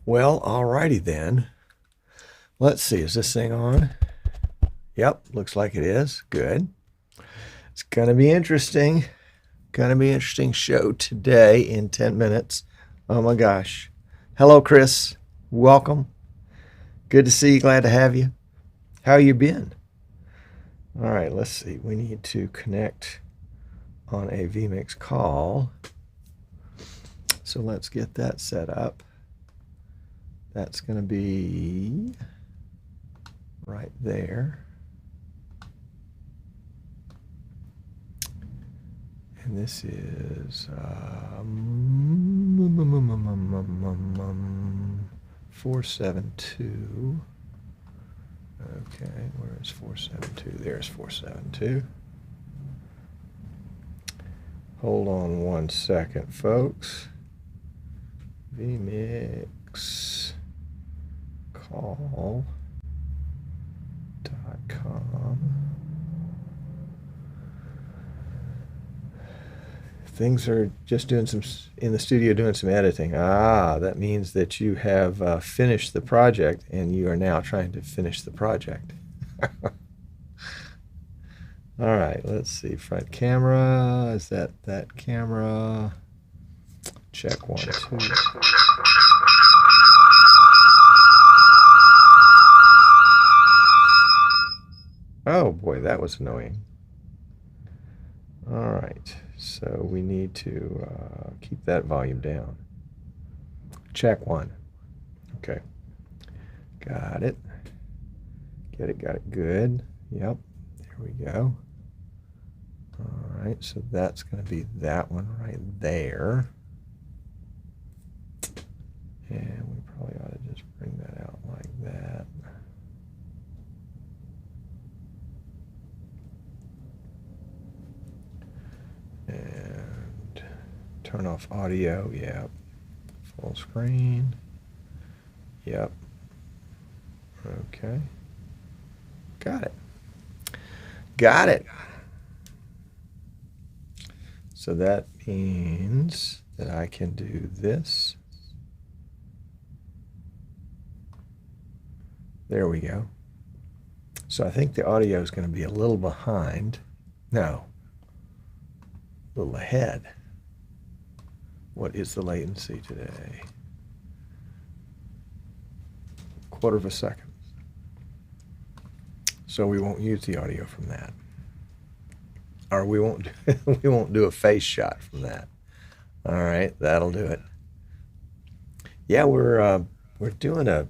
Well, alrighty then. Let's see, is this thing on? Yep, looks like it is. Good. It's gonna be interesting. Gonna be an interesting show today in 10 minutes. Oh my gosh. Hello, Chris. Welcome. Good to see you. Glad to have you. How you been? All right, let's see. We need to connect on a vMix call. So let's get that set up. That's going to be right there. And this is 472. Okay, where is 472? There's 472. Hold on one second, folks. vMix call.com. Things are just doing some in the studio, doing some editing. That means that you have finished the project and you are now trying to finish the project. All right, let's see. Front camera, is that camera? Check one, two. Oh boy, that was annoying. All right, so we need to keep that volume down. Check one. Okay, got it. Got it good. Yep, there we go. All right, so that's going to be that one right there. And we probably ought to just bring that out like that. And turn off audio, yep. Full screen, yep. Okay. Got it. Got it. So that means that I can do this. There we go. So I think the audio is going to be a little behind. No, a little ahead. What is the latency today? Quarter of a second. So we won't use the audio from that. Or we won't do a face shot from that. All right, that'll do it. Yeah, we're doing a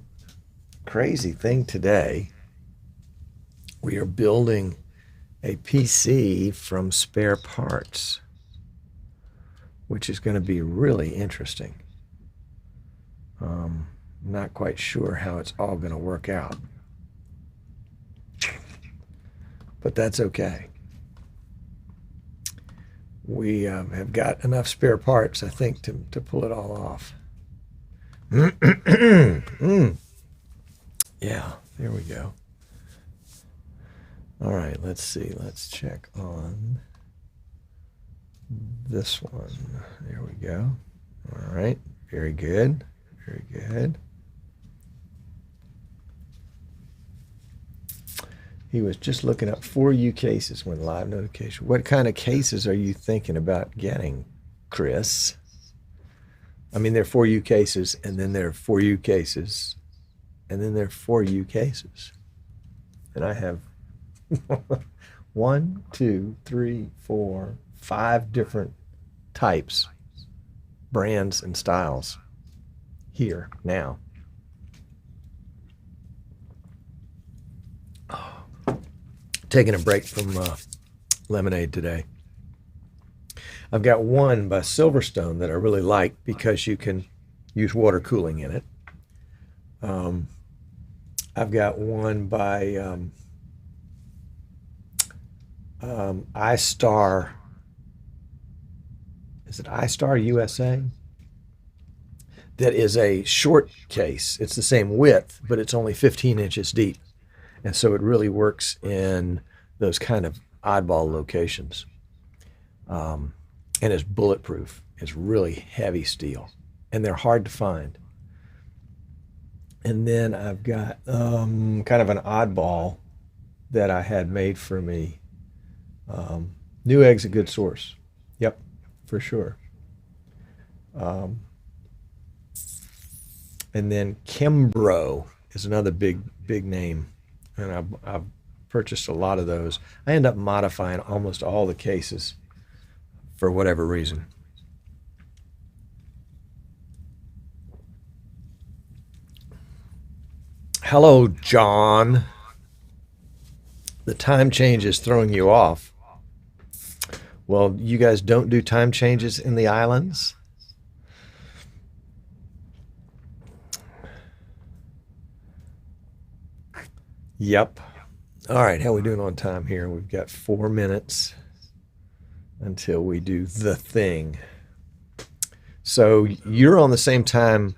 crazy thing today. We are building a PC from spare parts, which is going to be really interesting. Not quite sure how it's all going to work out, but that's okay. We have got enough spare parts, I think, to pull it all off. Yeah, there we go. All right, let's see. Let's check on this one. There we go. All right, very good. Very good. He was just looking up 4U cases when live notification. What kind of cases are you thinking about getting, Chris? I mean, there are 4U cases, and then there are 4U cases, and then there are 4U cases. And I have 1, 2, 3, 4, 5 different types, brands, and styles here now. Taking a break from lemonade today. I've got one by Silverstone that I really like because you can use water cooling in it. I've got one by iStar. Is it iStar USA? That is a short case. It's the same width, but it's only 15 inches deep. And so it really works in those kind of oddball locations. And it's bulletproof. It's really heavy steel. And they're hard to find. And then I've got kind of an oddball that I had made for me. Newegg's a good source. Yep, for sure. Um, and then Kimbro is another big name, and I've purchased a lot of those. I end up modifying almost all the cases for whatever reason. Hello, John. The time change is throwing you off. Well, you guys don't do time changes in the islands? Yep. All right, how are we doing on time here? We've got 4 minutes until we do the thing. So you're on the same time.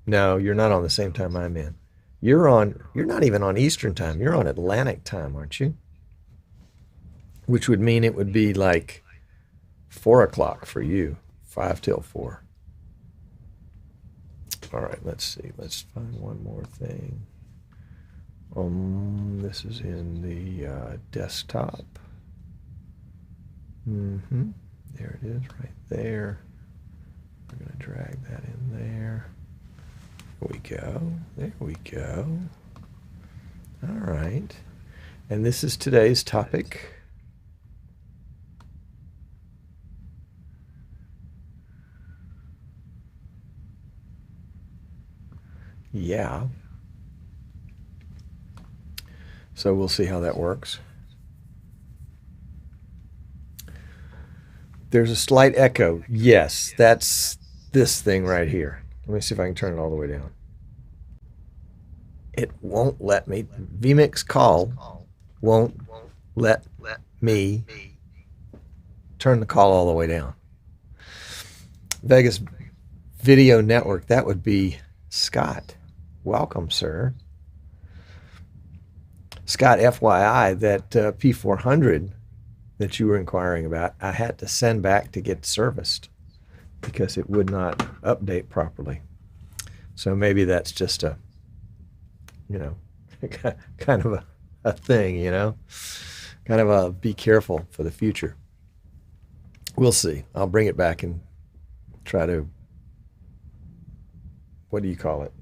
No, you're not on the same time I'm in. You're not even on Eastern time. You're on Atlantic time, aren't you? Which would mean it would be like 4 o'clock for you, 5 till 4. All right, let's see. Let's find one more thing. This is in the desktop. There it is, right there. We're going to drag that in there. There we go. There we go. All right. And this is today's topic. Yeah. So we'll see how that works. There's a slight echo. Yes, that's this thing right here. Let me see if I can turn it all the way down. It won't let me. vMix call won't let me turn the call all the way down. Vegas Video Network, that would be Scott. Welcome, sir. Scott, FYI, that P400 that you were inquiring about, I had to send back to get serviced because it would not update properly. So maybe that's just a, kind of a thing, kind of a be careful for the future. We'll see. I'll bring it back and try to, what do you call it?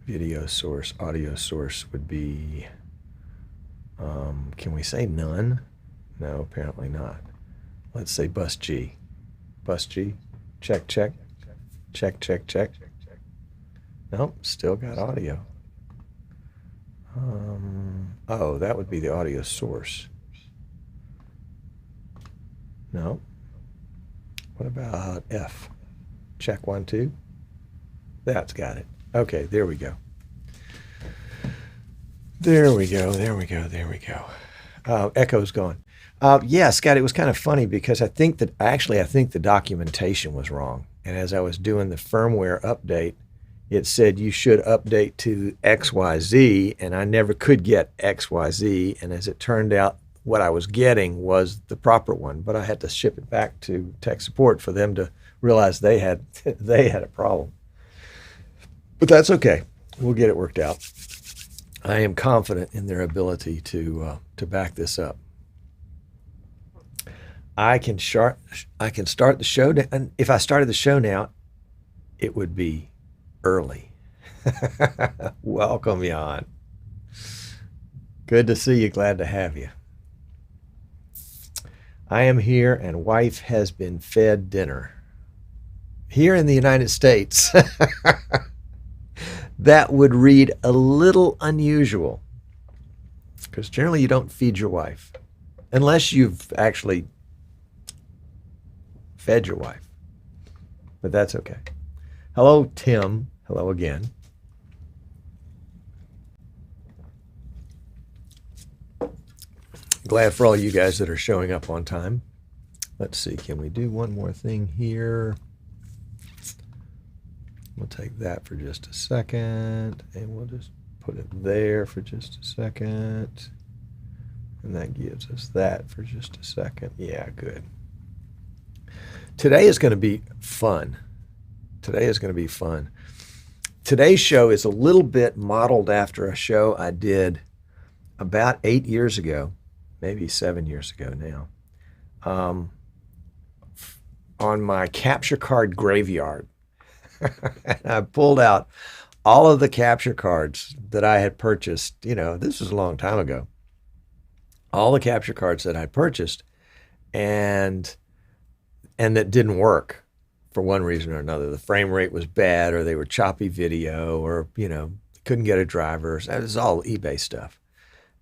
Video source, audio source would be, can we say none? No, apparently not. Let's say bus G. Bus G. Check, check. Check, check, check. Nope, still got audio. Oh, that would be the audio source. No. What about F? Check 1, 2. That's got it. Okay, there we go. There we go, there we go, there we go. Echo's gone. Yeah, Scott, it was kind of funny because I think the documentation was wrong. And as I was doing the firmware update, it said you should update to XYZ, and I never could get XYZ. And as it turned out, what I was getting was the proper one, but I had to ship it back to tech support for them to realize they had a problem. But that's okay. We'll get it worked out. I am confident in their ability to back this up. I can start the show, and if I started the show now, it would be early. Welcome, Jan. Good to see you. Glad to have you. I am here, and wife has been fed dinner. Here in the United States, that would read a little unusual, because generally you don't feed your wife unless you've actually fed your wife. But that's okay. Hello, Tim. Hello again. Glad for all you guys that are showing up on time. Let's see, can we do one more thing here? We'll take that for just a second, and we'll just put it there for just a second. And that gives us that for just a second. Yeah, good. Today is going to be fun. Today is going to be fun. Today's show is a little bit modeled after a show I did about 8 years ago, maybe 7 years ago now, on my capture card graveyard. And I pulled out all of the capture cards that I had purchased. You know, this was a long time ago. All the capture cards that I purchased and that didn't work for one reason or another. The frame rate was bad, or they were choppy video, or, you know, couldn't get a driver. It was all eBay stuff.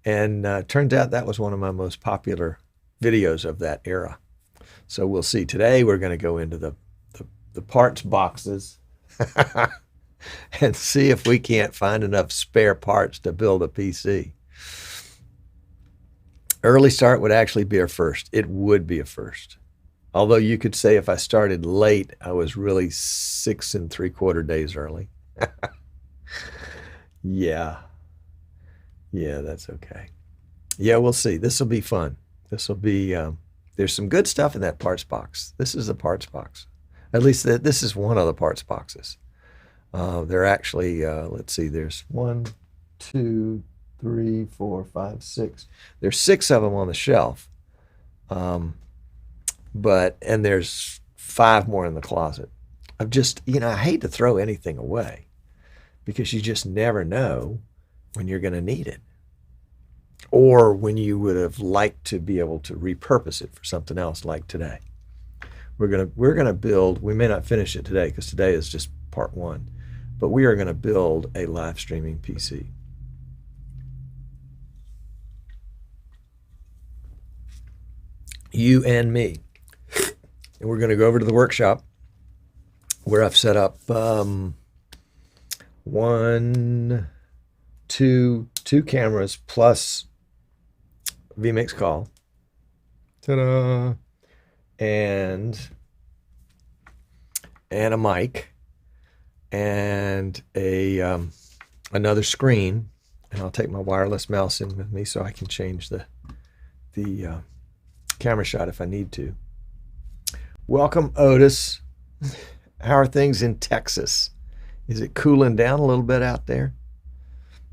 And turns out that was one of my most popular videos of that era. So we'll see. Today we're going to go into the parts boxes and see if we can't find enough spare parts to build a PC. Early start would actually be a first. It would be a first. Although you could say if I started late, I was really 6 3/4 days early. Yeah, that's okay. Yeah, we'll see. This will be fun. This will be, there's some good stuff in that parts box. This is the parts box. At least this is one of the parts boxes. They're actually, let's see, there's 1, 2, 3, 4, 5, 6. There's 6 of them on the shelf. And there's 5 more in the closet. I've just, I hate to throw anything away because you just never know when you're going to need it, or when you would have liked to be able to repurpose it for something else, like today. We're gonna build. We may not finish it today because today is just part 1, but we are going to build a live streaming PC. You and me. And we're going to go over to the workshop where I've set up 2 cameras plus vMix call. Ta-da! And a mic and another screen. And I'll take my wireless mouse in with me so I can change the camera shot if I need to. Welcome, Otis. How are things in Texas? Is it cooling down a little bit out there?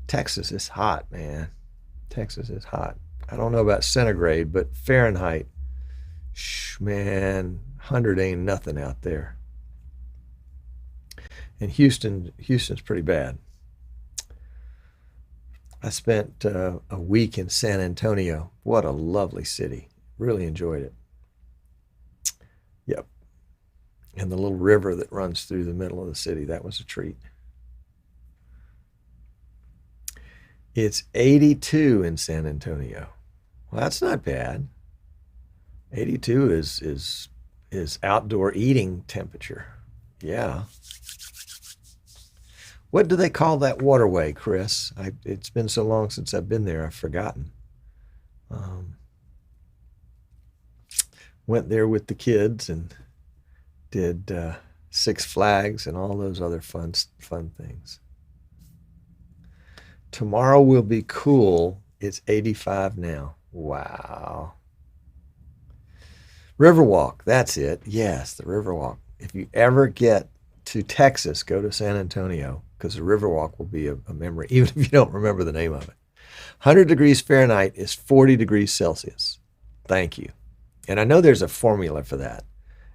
Texas is hot, man. Texas is hot. I don't know about centigrade, but Fahrenheit, man, 100 ain't nothing out there. And Houston's pretty bad. I spent a week in San Antonio. What a lovely city. Really enjoyed it. Yep. And the little river that runs through the middle of the city, that was a treat. It's 82 in San Antonio. Well, that's not bad. 82 is outdoor eating temperature. Yeah. What do they call that waterway, Chris? It's been so long since I've been there, I've forgotten. Went there with the kids and did Six Flags and all those other fun things. Tomorrow will be cool. It's 85 now. Wow. Riverwalk, that's it. Yes, the Riverwalk. If you ever get to Texas, go to San Antonio, because the Riverwalk will be a memory, even if you don't remember the name of it. 100 degrees Fahrenheit is 40 degrees Celsius. Thank you. And I know there's a formula for that.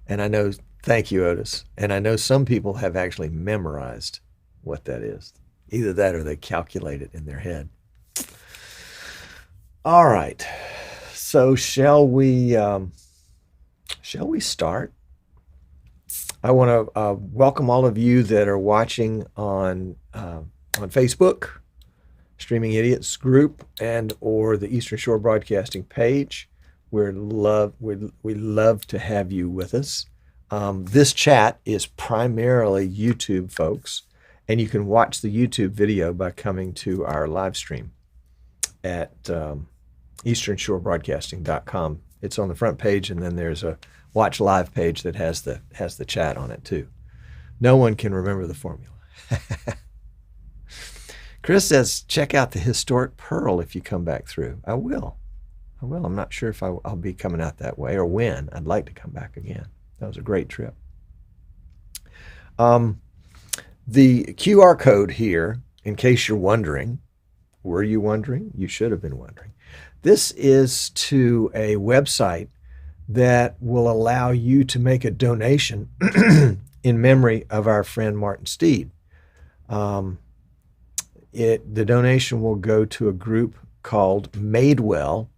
And I know, thank you, Otis. And I know some people have actually memorized what that is. Either that or they calculate it in their head. All right. So shall we start? I want to welcome all of you that are watching on Facebook, Streaming Idiots group, and or the Eastern Shore Broadcasting page. We'd love to have you with us. This chat is primarily YouTube, folks, and you can watch the YouTube video by coming to our live stream at easternshorebroadcasting.com. It's on the front page, and then there's a watch live page that has the chat on it too. No one can remember the formula. Chris says, check out the historic Pearl if you come back through. I will. I'm not sure if I'll be coming out that way or when. I'd like to come back again. That was a great trip. The QR code here, in case you're wondering, were you wondering? You should have been wondering. This is to a website that will allow you to make a donation in memory of our friend Martin Steed. The donation will go to a group called Madewell,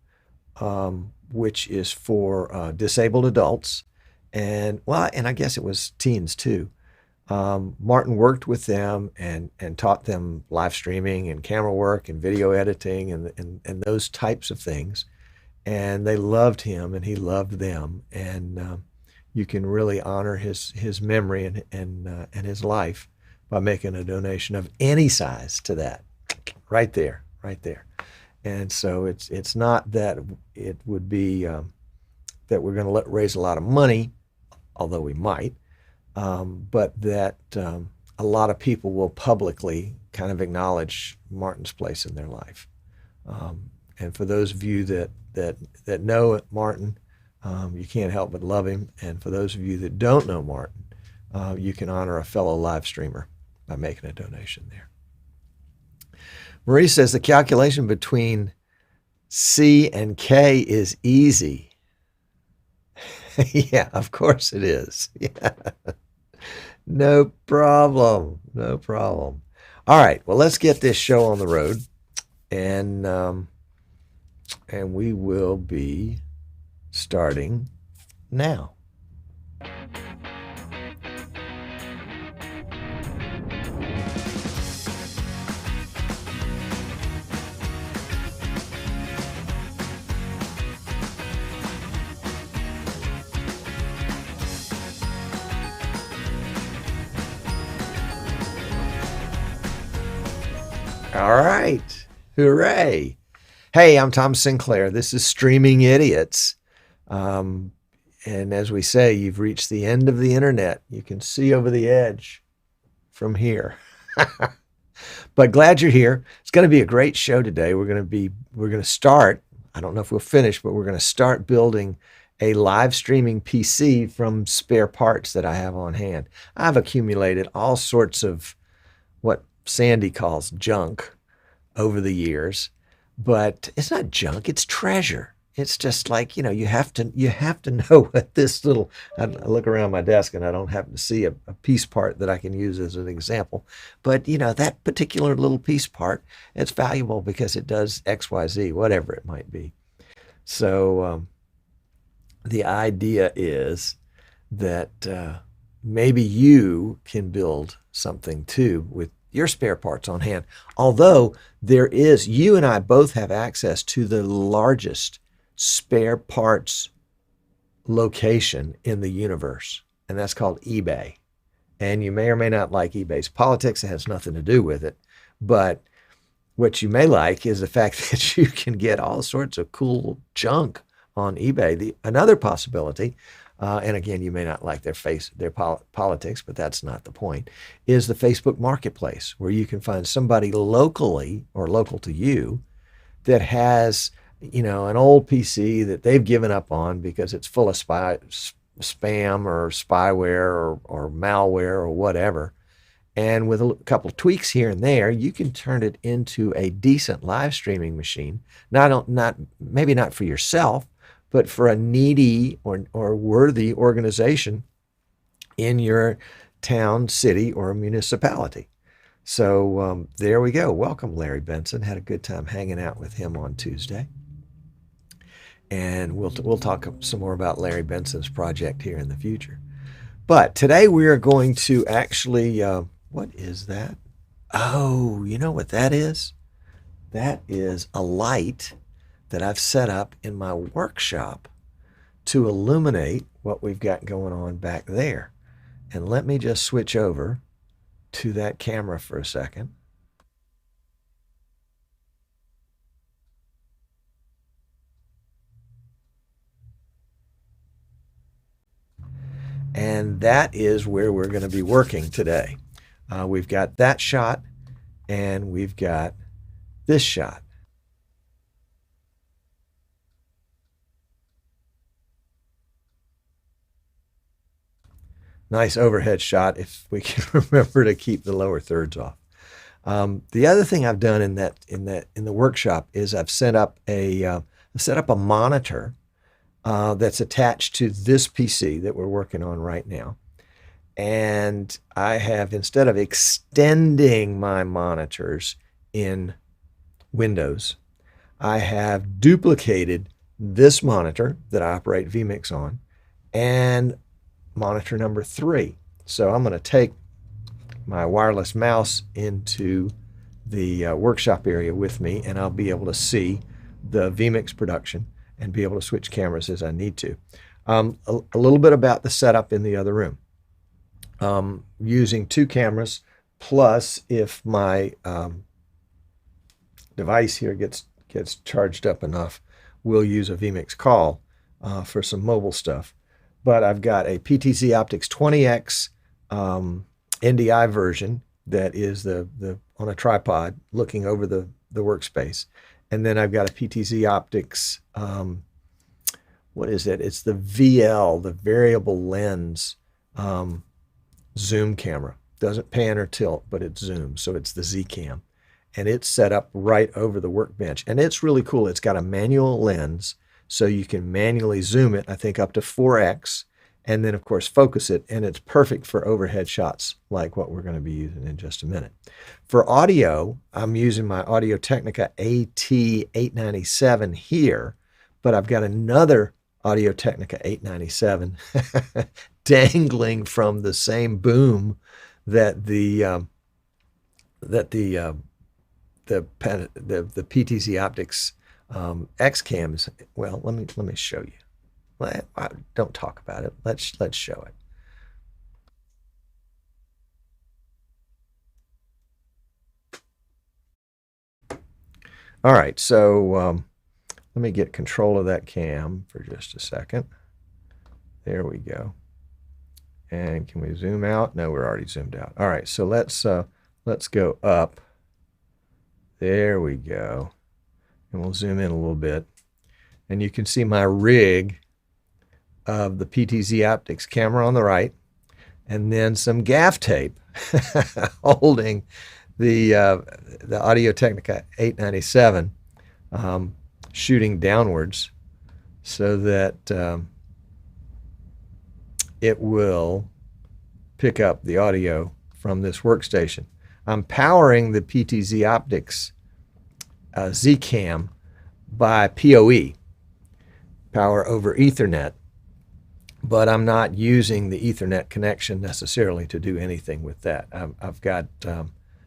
which is for disabled adults, and I guess it was teens too. Martin worked with them and taught them live streaming and camera work and video editing and those types of things. And they loved him and he loved them. And you can really honor his memory and his life by making a donation of any size to that. Right there. And so it's not that it would be that we're going to raise a lot of money, although we might. But that a lot of people will publicly kind of acknowledge Martin's place in their life. And for those of you that know Martin, you can't help but love him. And for those of you that don't know Martin, you can honor a fellow live streamer by making a donation there. Marie says the calculation between C and K is easy. Yeah, of course it is. Yeah. No problem. All right. Well, let's get this show on the road, and we will be starting now. All right. Hooray. Hey, I'm Tom Sinclair. This is Streaming Idiots. And as we say, you've reached the end of the internet. You can see over the edge from here. But glad you're here. It's going to be a great show today. We're going to start, I don't know if we'll finish, but we're going to start building a live streaming PC from spare parts that I have on hand. I've accumulated all sorts of what Sandy calls junk over the years, but it's not junk, it's treasure. It's just like, you have to know what this little, I look around my desk and I don't happen to see a piece part that I can use as an example, but that particular little piece part, it's valuable because it does X, Y, Z, whatever it might be. So the idea is that maybe you can build something too with your spare parts on hand. Although you and I both have access to the largest spare parts location in the universe, and that's called eBay. And you may or may not like eBay's politics. It has nothing to do with it. But what you may like is the fact that you can get all sorts of cool junk on eBay. Another possibility, and again, you may not like their politics, but that's not the point, is the Facebook Marketplace, where you can find somebody locally or local to you that has, an old PC that they've given up on because it's full of spam or spyware or malware or whatever. And with a couple of tweaks here and there, you can turn it into a decent live streaming machine. Maybe not for yourself, but for a needy or worthy organization in your town, city, or municipality. So there we go. Welcome, Larry Benson. Had a good time hanging out with him on Tuesday. And we'll talk some more about Larry Benson's project here in the future. But today we are going to actually, what is that? Oh, you know what that is? That is a light that I've set up in my workshop to illuminate what we've got going on back there. And let me just switch over to that camera for a second. And that is where we're going to be working today. We've got that shot and we've got this shot. nice overhead shot if we can remember to keep the lower thirds off. The other thing I've done in the workshop is I've set up a monitor that's attached to this PC that we're working on right now. And I have, instead of extending my monitors in Windows, I have duplicated this monitor that I operate vMix on and monitor number 3. So I'm going to take my wireless mouse into the workshop area with me, and I'll be able to see the vMix production and be able to switch cameras as I need to. A little bit about the setup in the other room. Using 2 cameras, plus if my device here gets charged up enough, we'll use a vMix call for some mobile stuff. But I've got a PTZ Optics 20X NDI version that is on a tripod looking over the workspace. And then I've got a PTZ Optics, what is it? It's the VL, the variable lens zoom camera. Doesn't pan or tilt, but it zooms. So it's the Z cam. And it's set up right over the workbench. And it's really cool. It's got a manual lens, so you can manually zoom it, I think up to 4x, and then of course focus it, and it's perfect for overhead shots like what we're going to be using in just a minute. For audio, I'm using my Audio-Technica AT897 here, but I've got another Audio-Technica 897 dangling from the same boom that the PTZ Optics X cams. Well, let me show you. Don't talk about it. Let's show it. All right, so let me get control of that cam for just a second. There we go. And can we zoom out? No, we're already zoomed out. All right, so let's go up. There we go. And we'll zoom in a little bit. And you can see my rig of the PTZ Optics camera on the right, and then some gaff tape holding the Audio-Technica 897 shooting downwards so that it will pick up the audio from this workstation. I'm powering the PTZ Optics Z-Cam by PoE, power over Ethernet, but I'm not using the Ethernet connection necessarily to do anything with that. I've got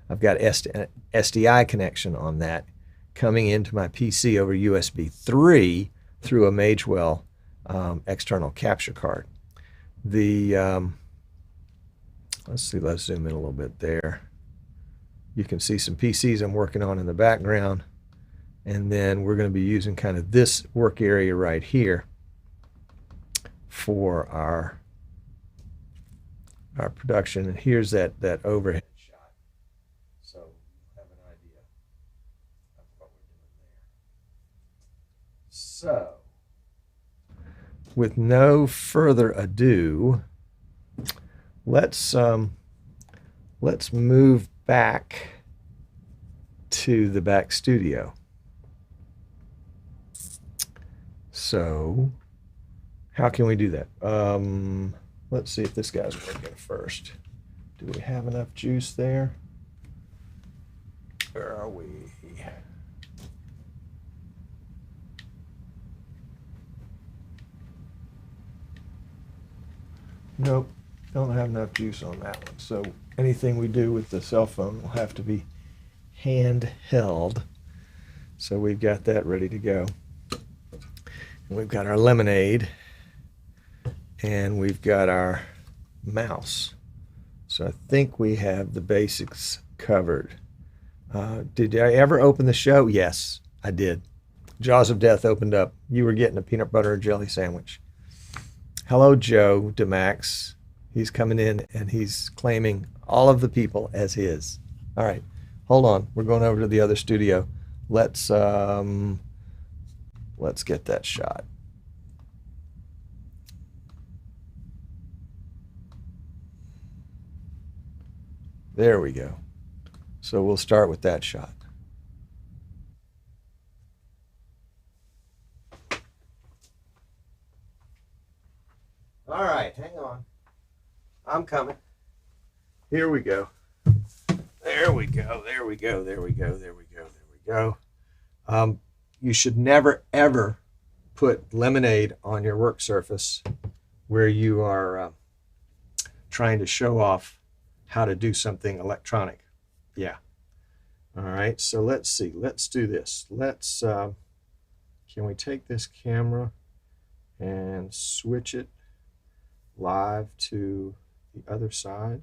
SDI connection on that coming into my PC over USB 3 through a Magewell external capture card. Let's see, let's zoom in a little bit there. You can see some PCs I'm working on in the background. And then we're going to be using kind of this work area right here for our production. And here's that overhead shot. So you have an idea of what we're doing there. So with no further ado, let's move back to the back studio. So how can we do that? Let's see if this guy's working first. Do we have enough juice there? Where are we? Nope, don't have enough juice on that one. So anything we do with the cell phone will have to be handheld. So we've got that ready to go. And we've got our lemonade, and we've got our mouse. So I think we have the basics covered. Did I ever open the show? Yes, I did. Jaws of Death opened up. You were getting a peanut butter and jelly sandwich. Hello, Joe DeMax. He's coming in, and he's claiming all of the people as his. All right, hold on. We're going over to the other studio. Let's get that shot. There we go. So we'll start with that shot. All right, hang on. I'm coming. Here we go. There we go. There we go. There we go. There we go. There we go. You should never, ever put lemonade on your work surface where you are trying to show off how to do something electronic. Yeah. All right. So let's see. Let's do this. Let's, can we take this camera and switch it live to the other side?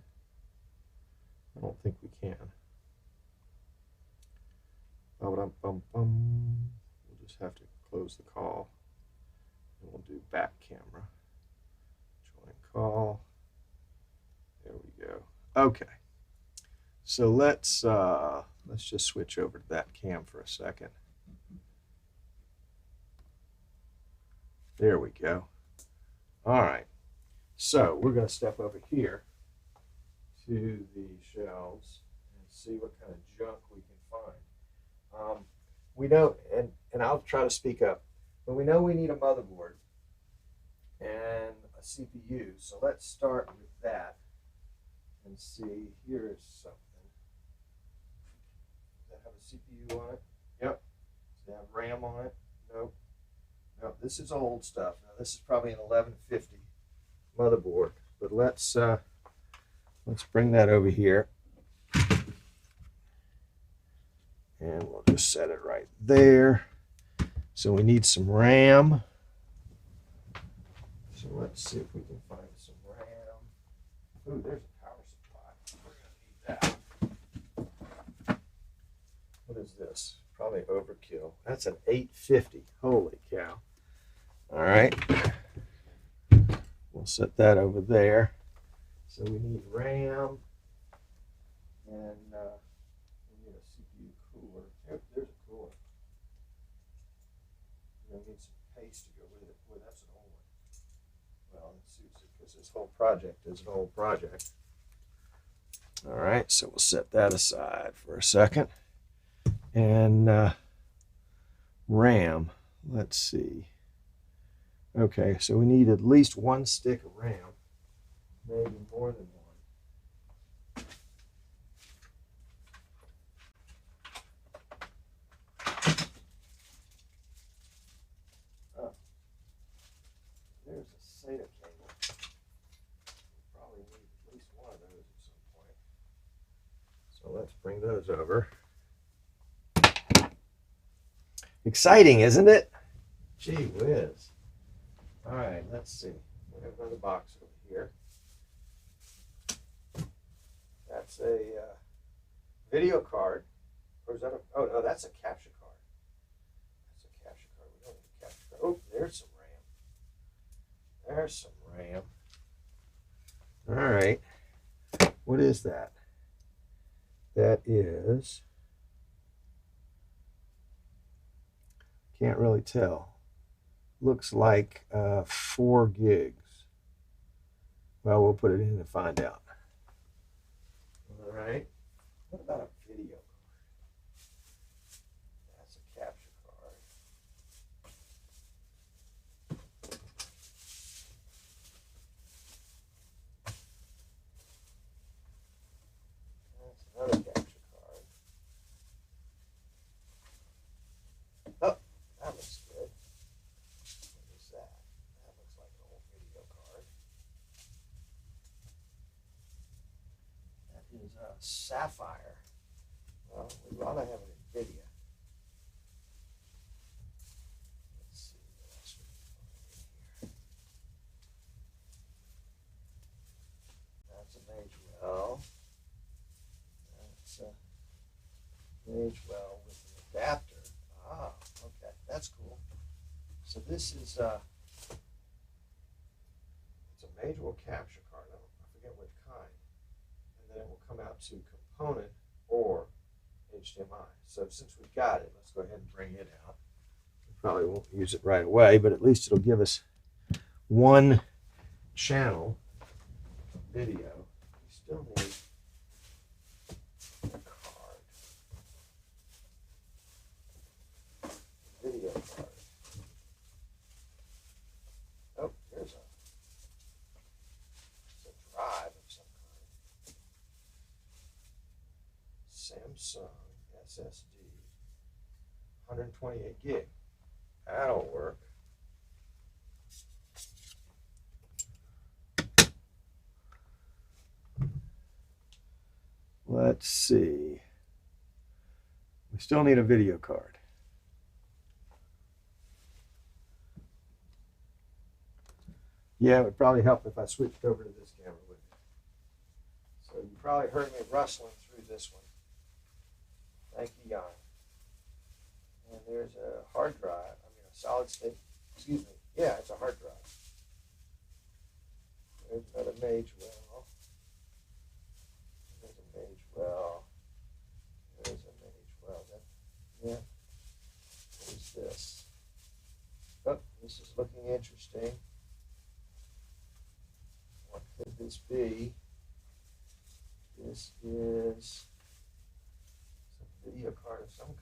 I don't think we can. We'll just have to close the call and we'll do back camera. Join call. There we go. Okay. So let's just switch over to that cam for a second. There we go. All right. So we're going to step over here to the shelves and see what kind of junk we can find. We know, and I'll try to speak up, but we know we need a motherboard and a CPU. So let's start with that and see. Here is something. Does that have a CPU on it? Yep. Does it have RAM on it? Nope. No, this is old stuff. Now this is probably an 1150 motherboard, but let's bring that over here. And we'll just set it right there. So we need some RAM. So let's see if we can find some RAM. Ooh, there's a power supply. We're going to need that. What is this? Probably overkill. That's an 850. Holy cow. All right. We'll set that over there. So we need RAM. And we need a CPU cooler. Yep, there's a cooler. We're going to need some paste to go with it. Boy, that's an old one. Well, it suits it because this whole project is an old project. All right, so we'll set that aside for a second. And RAM, let's see. Okay, so we need at least one stick of RAM, maybe more than one. Oh, there's a SATA cable. We'll probably need at least one of those at some point. So let's bring those over. Exciting, isn't it? Gee whiz. All right, let's see. We have another box over here. That's a video card. Or is that a, oh no, that's a capture card. That's a capture card. We don't need a capture card. Oh, there's some RAM. There's some RAM. All right. What is that? That is, can't really tell. Looks like 4 gigs. Well, we'll put it in and find out. All right. What about a video card? That's a capture card. That's another capture card. Oh, that looks good. What is that? That looks like an old video card. That is a Sapphire. Well, we'd rather have an NVIDIA. Let's see what else we can find in here. That's a Magewell. That's a Magewell with an adapter. Ah, okay, that's cool. So this is it's a Magewell capture card. I forget which kind. And then it will come out to component or HDMI. So since we've got it, let's go ahead and bring it out. We probably won't use it right away, but at least it'll give us one channel video. We still need Samsung SSD, 128 gig. That'll work. Let's see. We still need a video card. Yeah, it would probably help if I switched over to this camera with you. So you probably heard me rustling through this one. Thank you, Jan. And there's a hard drive, a solid state, excuse me. Yeah, it's a hard drive. There's another Mage well. There's a Mage well. There's a Mage well. Yeah. What is this? Oh, this is looking interesting. What could this be? This is some video card of some kind.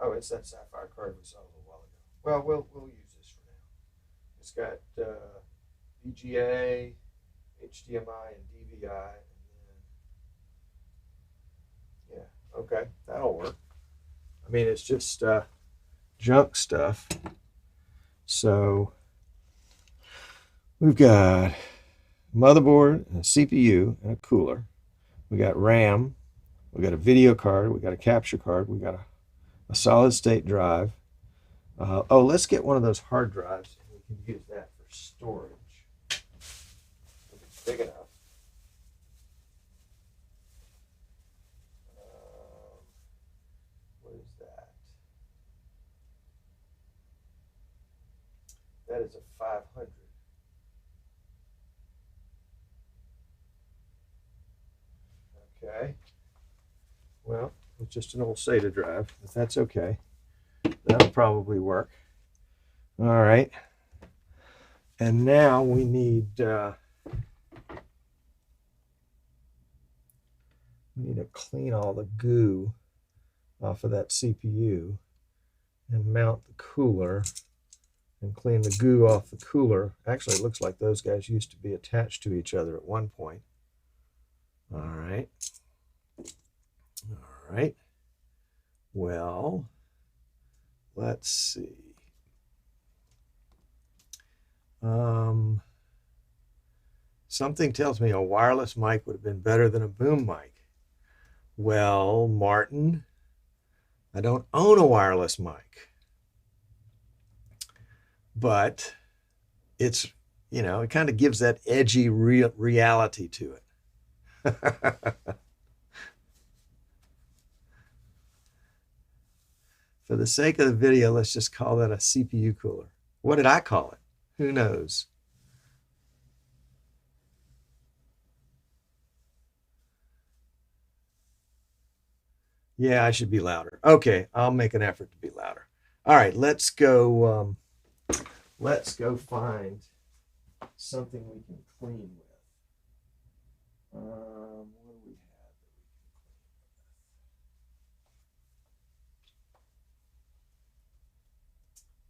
Oh, it's that sapphire card we saw a little while ago. Well, we'll use this for now. It's got VGA, HDMI, and DVI, and then yeah, okay, that'll work. I mean, it's just junk stuff. So we've got motherboard, a CPU, and a cooler. We got RAM. We got a video card. We got a capture card. We got a solid state drive. Oh, let's get one of those hard drives, and we can use that for storage. If it's big enough. What is that? That is a 500. Okay. Well, it's just an old SATA drive, but that's okay. That'll probably work. All right. And now we need to clean all the goo off of that CPU and mount the cooler and clean the goo off the cooler. Actually, it looks like those guys used to be attached to each other at one point. All right. All right. Well, let's see. Something tells me a wireless mic would have been better than a boom mic. Well, Martin, I don't own a wireless mic. But it's, it kind of gives that edgy reality to it. For the sake of the video, let's just call that a CPU cooler. What did I call it? Who knows? Yeah, I should be louder. Okay, I'll make an effort to be louder. All right, let's go find something we can clean with. What do we have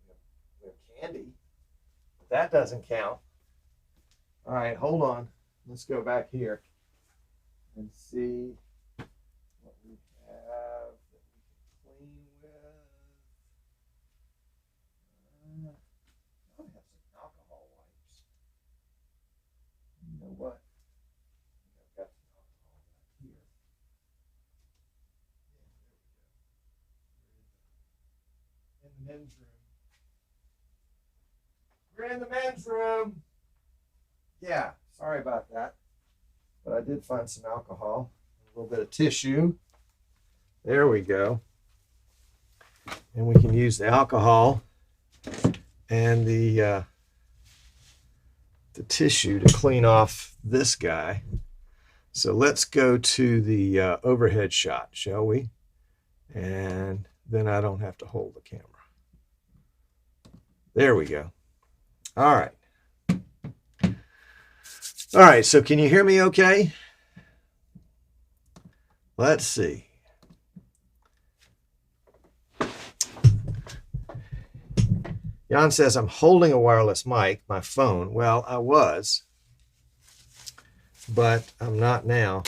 that we can clean with? We have candy. But that doesn't count. All right, hold on. Let's go back here and see what we have that we can clean with. I have some alcohol wipes. You know what? I've got some alcohol back here. Yeah, there we go. In the men's room. We're in the men's room. Yeah, sorry about that. But I did find some alcohol, a little bit of tissue. There we go. And we can use the alcohol and the tissue to clean off this guy. So let's go to the overhead shot, shall we? And then I don't have to hold the camera. There we go. All right. All right, so can you hear me okay? Let's see. Jan says, I'm holding a wireless mic, my phone. Well, I was, but I'm not now.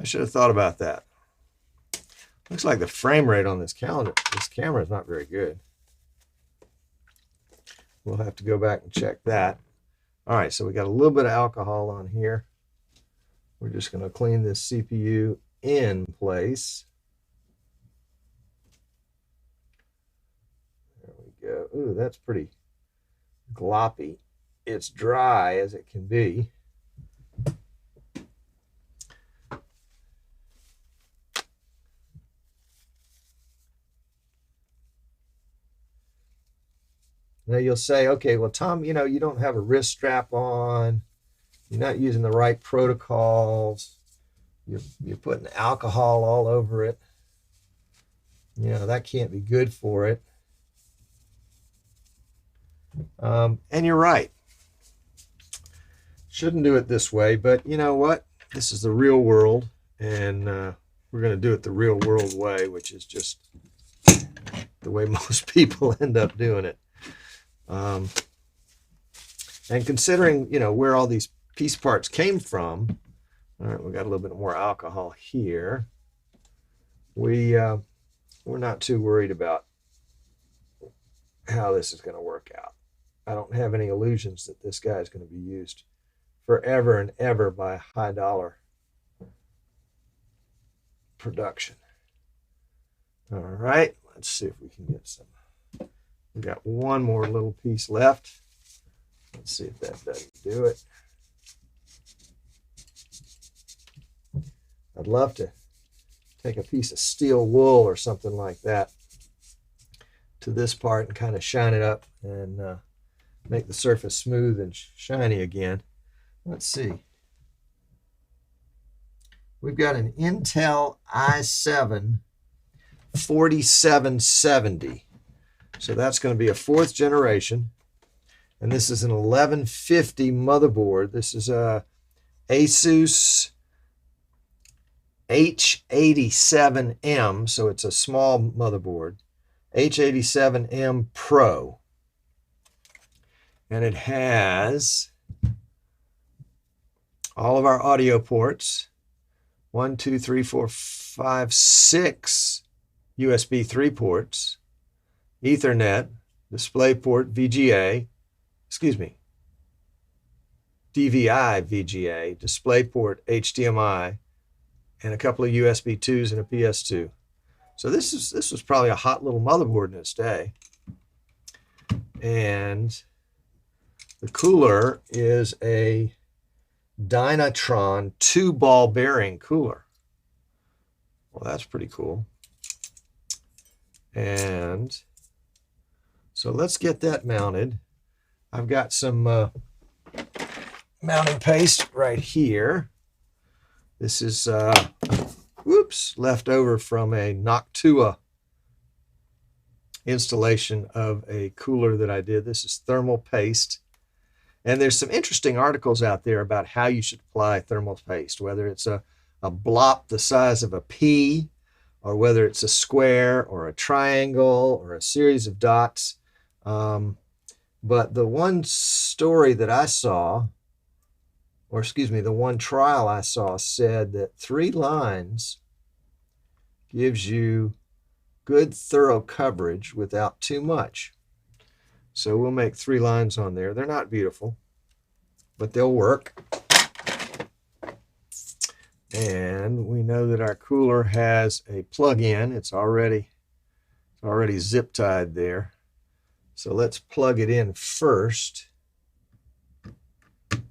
I should have thought about that. Looks like the frame rate on this camera is not very good. We'll have to go back and check that. All right, so we got a little bit of alcohol on here. We're just going to clean this CPU in place. There we go. Ooh, that's pretty gloppy. It's dry as it can be. Now you'll say, okay, well, Tom, you know, you don't have a wrist strap on. You're not using the right protocols. You're putting alcohol all over it. You know, that can't be good for it. And you're right. Shouldn't do it this way, but you know what? This is the real world, and we're going to do it the real world way, which is just the way most people end up doing it. And considering, you know, where all these piece parts came from, all right, we got a little bit more alcohol here. We're not too worried about how this is going to work out. I don't have any illusions that this guy is going to be used forever and ever by high dollar production. All right, let's see if we can get some. We've got one more little piece left. Let's see if that doesn't do it. I'd love to take a piece of steel wool or something like that to this part and kind of shine it up and make the surface smooth and shiny again. Let's see. We've got an Intel i7 4770. So that's going to be a 4th generation. And this is an 1150 motherboard. This is a Asus H87M, so it's a small motherboard. H87M Pro. And it has all of our audio ports. 1, 2, 3, 4, 5, 6 USB 3 ports. Ethernet, DisplayPort VGA, DVI VGA, DisplayPort HDMI, and a couple of USB 2s and a PS2. So this was probably a hot little motherboard in its day. And the cooler is a Dynatron 2-ball bearing cooler. Well, that's pretty cool. And so let's get that mounted. I've got some mounting paste right here. This is, left over from a Noctua installation of a cooler that I did. This is thermal paste. And there's some interesting articles out there about how you should apply thermal paste, whether it's a blop the size of a pea, or whether it's a square or a triangle or a series of dots. But the one story that I saw, or excuse me, the one trial I saw said that 3 lines gives you good thorough coverage without too much. So we'll make 3 lines on there. They're not beautiful, but they'll work. And we know that our cooler has a plug-in. It's already zip tied there. So let's plug it in first, and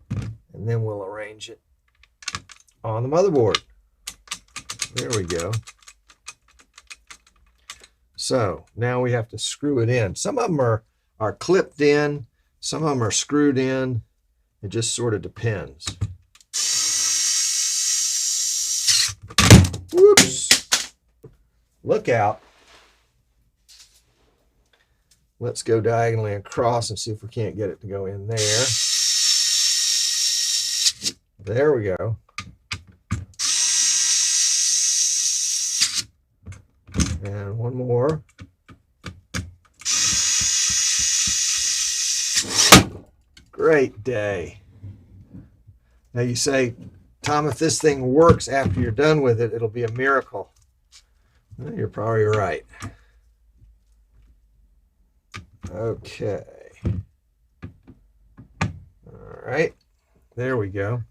then we'll arrange it on the motherboard. There we go. So now we have to screw it in. Some of them are clipped in, some of them are screwed in. It just sort of depends. Whoops. Look out. Let's go diagonally across and see if we can't get it to go in there. There we go. And one more. Great day. Now you say, Tom, if this thing works after you're done with it, it'll be a miracle. Well, you're probably right. Okay. All right. There we go.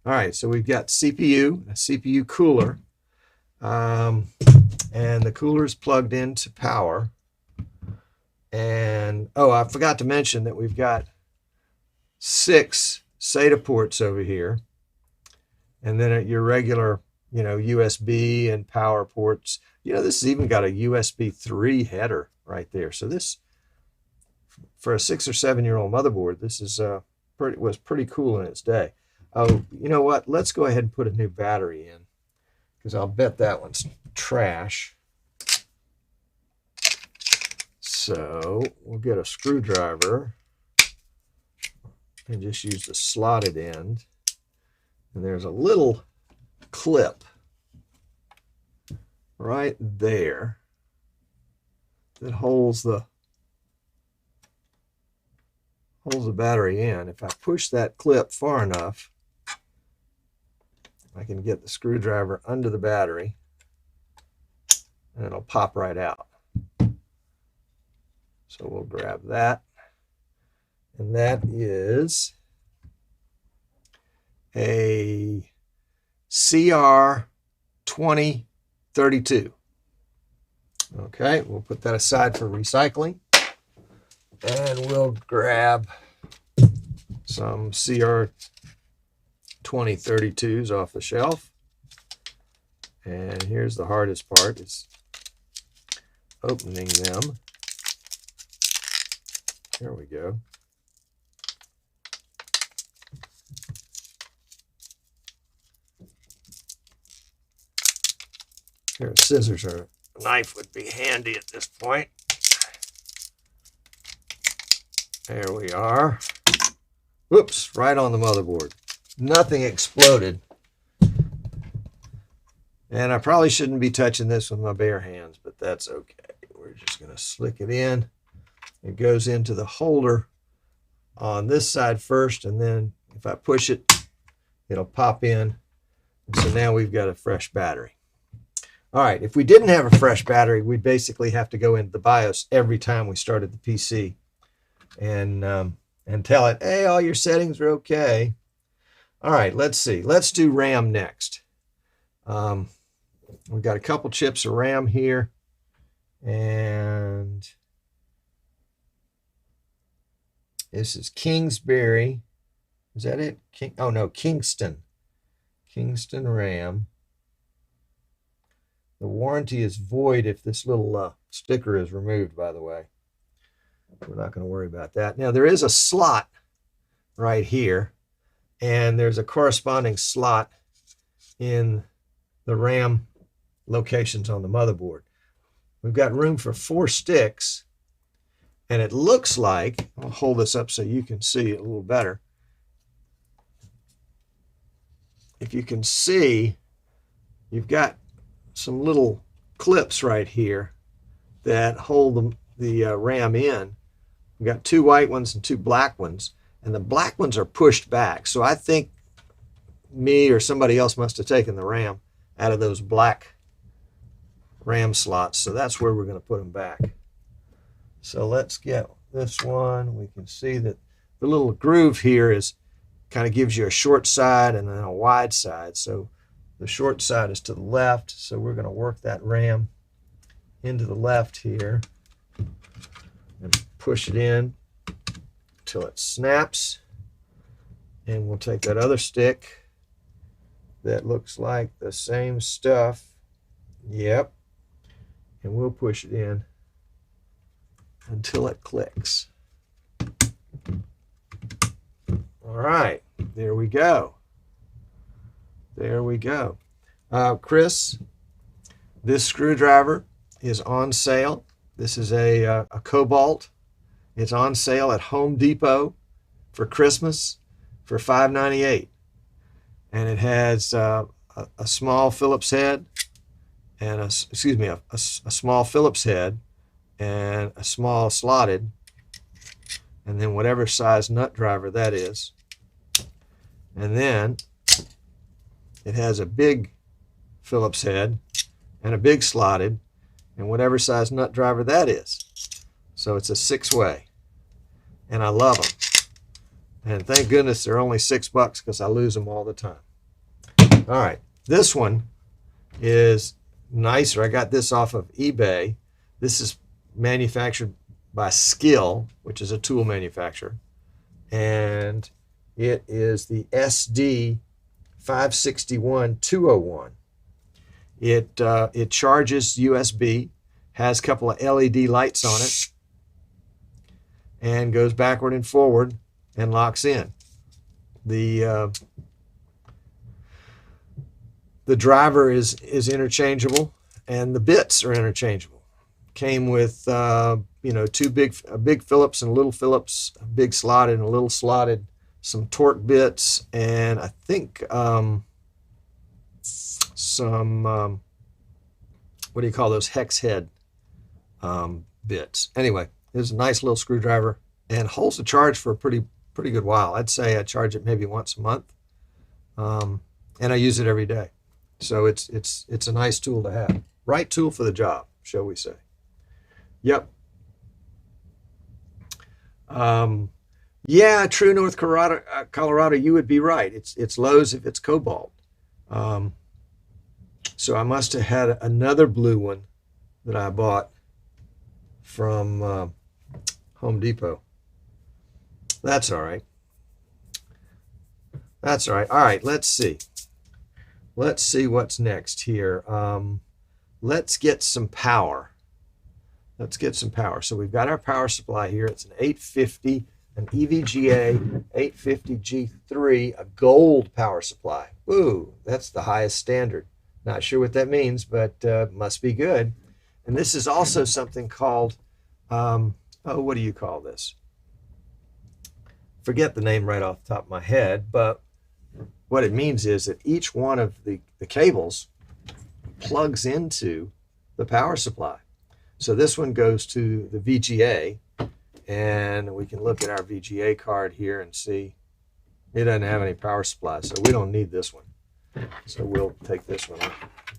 All right, so we've got CPU, a CPU cooler, and the cooler is plugged into power. And, oh, I forgot to mention that we've got 6 SATA ports over here. And then at your regular, USB and power ports. This has even got a USB 3 header right there. So this, for a 6 or 7-year-old motherboard, this is was pretty cool in its day. Oh, you know what? Let's go ahead and put a new battery in, because I'll bet that one's trash. So we'll get a screwdriver and just use the slotted end. And there's a little clip right there that holds the battery in. If I push that clip far enough, I can get the screwdriver under the battery and it'll pop right out. So we'll grab that. And that is a CR2032. Okay, we'll put that aside for recycling. And we'll grab some CR2032s off the shelf. And here's the hardest part, is opening them. There we go. A pair of scissors or a knife would be handy at this point. There we are. Whoops, right on the motherboard. Nothing exploded. And I probably shouldn't be touching this with my bare hands, but that's okay. We're just going to slick it in. It goes into the holder on this side first, and then if I push it, it'll pop in. And so now we've got a fresh battery. All right, if we didn't have a fresh battery, we'd basically have to go into the BIOS every time we started the PC and tell it, hey, all your settings are okay. All right, let's see. Let's do RAM next. We've got a couple chips of RAM here, and this is Kingsbury. Is that it? Oh, no, Kingston. Kingston RAM. The warranty is void if this little sticker is removed, by the way. We're not going to worry about that. Now, there is a slot right here, and there's a corresponding slot in the RAM locations on the motherboard. We've got room for 4 sticks, and it looks like, I'll hold this up so you can see it a little better. If you can see, you've got some little clips right here that hold the RAM in. We've got 2 white ones and 2 black ones, and the black ones are pushed back. So I think me or somebody else must have taken the RAM out of those black RAM slots. So that's where we're going to put them back. So let's get this one. We can see that the little groove here is kind of gives you a short side and then a wide side. So the short side is to the left. So we're going to work that RAM into the left here and push it in until it snaps. And we'll take that other stick that looks like the same stuff. Yep. And we'll push it in until it clicks. All right, there we go. There we go. Chris, this screwdriver is on sale. This is a Cobalt. It's on sale at Home Depot for Christmas for $5.98. And it has a small Phillips head and a small Phillips head and a small slotted, and then whatever size nut driver that is. And then it has a big Phillips head and a big slotted, and whatever size nut driver that is. So it's a 6-way, and I love them. And thank goodness they're only $6 because I lose them all the time. All right, this one is nicer. I got this off of eBay. This is manufactured by Skill, which is a tool manufacturer, and it is the SD 561-201. It charges USB, has a couple of LED lights on it, and goes backward and forward and locks in. The driver is interchangeable, and the bits are interchangeable. Came with you know, a big Phillips and a little Phillips, a big slotted and a little slotted, some torque bits, and I think some what do you call those, hex head bits. Anyway, it's a nice little screwdriver and holds the charge for a pretty good while. I'd say I charge it maybe once a month, and I use it every day. So it's a nice tool to have. Right tool for the job, shall we say. Yep. Yeah, true North Colorado, you would be right. It's Lowe's if it's cobalt. So I must have had another blue one that I bought from Home Depot. That's all right. That's all right. All right, let's see. Let's see what's next here. Let's get some power. Let's get some power. So we've got our power supply here. It's an 850, an EVGA 850G3, a gold power supply. Woo, that's the highest standard. Not sure what that means, but must be good. And this is also something called, oh, what do you call this? Forget the name right off the top of my head, but what it means is that each one of the cables plugs into the power supply. So this one goes to the VGA, and we can look at our VGA card here and see it doesn't have any power supply, so we don't need this one. So we'll take this one,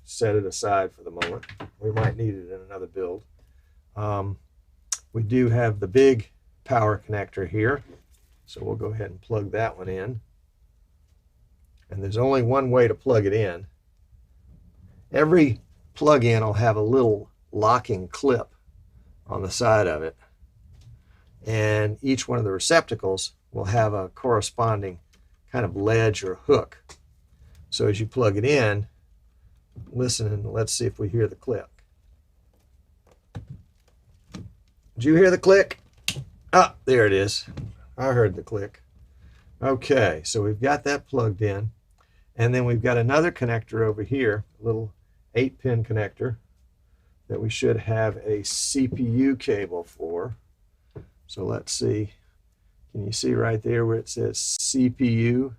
set it aside for the moment. We might need it in another build. We do have the big power connector here, so we'll go ahead and plug that one in. And there's only one way to plug it in. Every plug-in will have a little locking clip on the side of it, and each one of the receptacles will have a corresponding kind of ledge or hook. So as you plug it in, listen and let's see if we hear the click. Did you hear the click? Ah, there it is. I heard the click. Okay, so we've got that plugged in, and then we've got another connector over here, a little 8-pin connector that we should have a CPU cable for. So let's see. Can you see right there where it says CPU?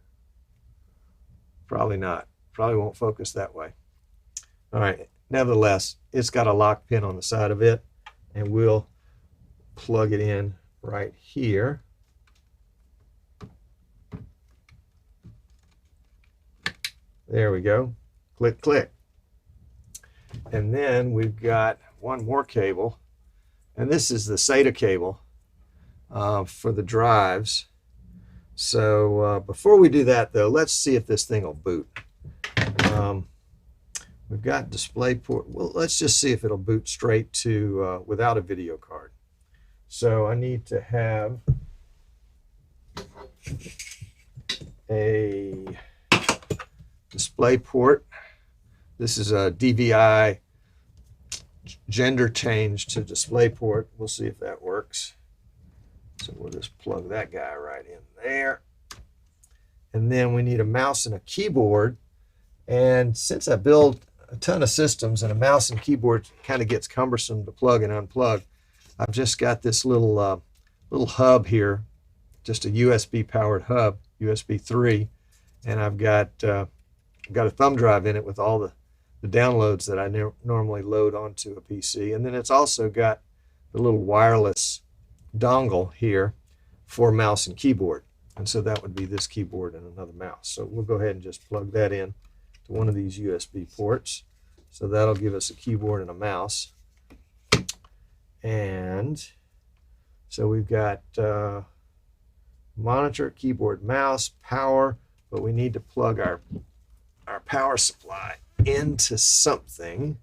Probably not. Probably won't focus that way. All right. Nevertheless, it's got a lock pin on the side of it, and we'll plug it in right here. There we go. Click, click. And then we've got one more cable, and this is the SATA cable for the drives. So before we do that, though, let's see if this thing will boot. We've got DisplayPort. Well, let's just see if it'll boot straight to without a video card. So I need to have a DisplayPort. This is a DVI gender change to DisplayPort. We'll see if that works. So we'll just plug that guy right in there. And then we need a mouse and a keyboard. And since I build a ton of systems and a mouse and keyboard kind of gets cumbersome to plug and unplug, I've just got this little hub here, just a USB powered hub, USB 3, and I've got a thumb drive in it with all the downloads that I normally load onto a PC. And then it's also got the little wireless dongle here for mouse and keyboard. And so that would be this keyboard and another mouse. So we'll go ahead and just plug that in to one of these USB ports. So that'll give us a keyboard and a mouse. And so we've got monitor, keyboard, mouse, power, but we need to plug our power supply into something.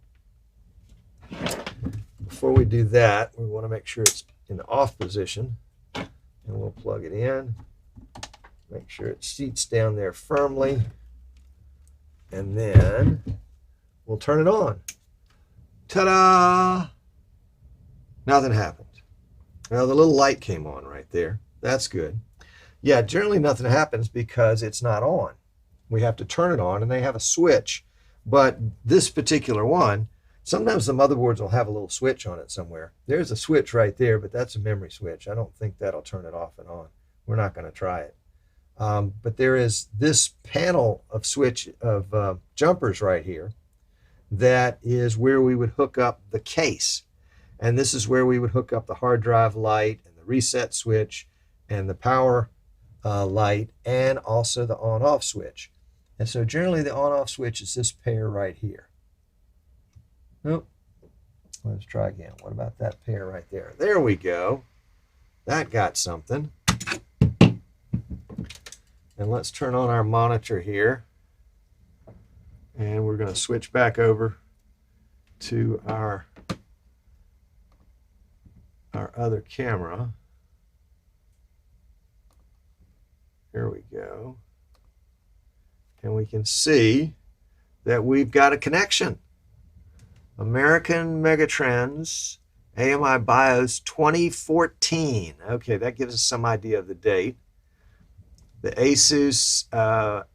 Before we do that, we want to make sure it's in the off position, and we'll plug it in. Make sure it seats down there firmly, and then we'll turn it on. Ta-da! Nothing happened. Well, the little light came on right there. That's good. Yeah, generally nothing happens because it's not on. We have to turn it on, and they have a switch. But this particular one, sometimes the motherboards will have a little switch on it somewhere. There's a switch right there, but that's a memory switch. I don't think that'll turn it off and on. We're not going to try it. But there is this panel of jumpers right here. That is where we would hook up the case. And this is where we would hook up the hard drive light and the reset switch and the power light and also the on-off switch. And so generally the on-off switch is this pair right here. Nope. Let's try again. What about that pair right there? There we go. That got something. And let's turn on our monitor here. And we're going to switch back over to our other camera. Here we go. And we can see that we've got a connection. American Megatrends AMI BIOS 2014. Okay, that gives us some idea of the date. The Asus